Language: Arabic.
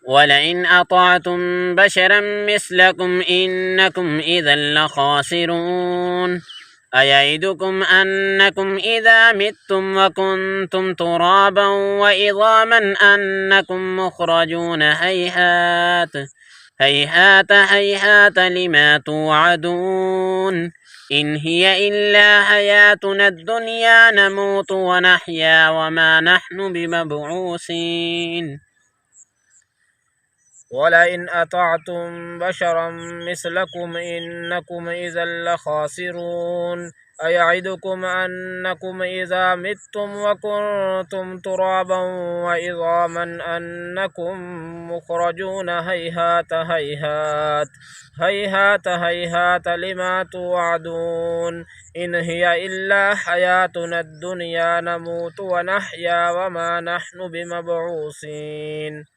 ولئن أطعتم بشرا مثلكم إنكم إذا لخاسرون أيعدكم أنكم إذا متم وكنتم ترابا وعظاما أنكم مخرجون هيهات هيهات هيهات لما توعدون إن هي إلا حياتنا الدنيا نموت ونحيا وما نحن بمبعوثين. ولئن أطعتم بشرا مثلكم إنكم إذا لخاسرون أيعدكم أنكم إذا متم وكنتم ترابا وعظاما أنكم مخرجون هيهات هيهات هيهات هيهات لما توعدون إن هي إلا حياتنا الدنيا نموت ونحيا وما نحن بمبعوثين.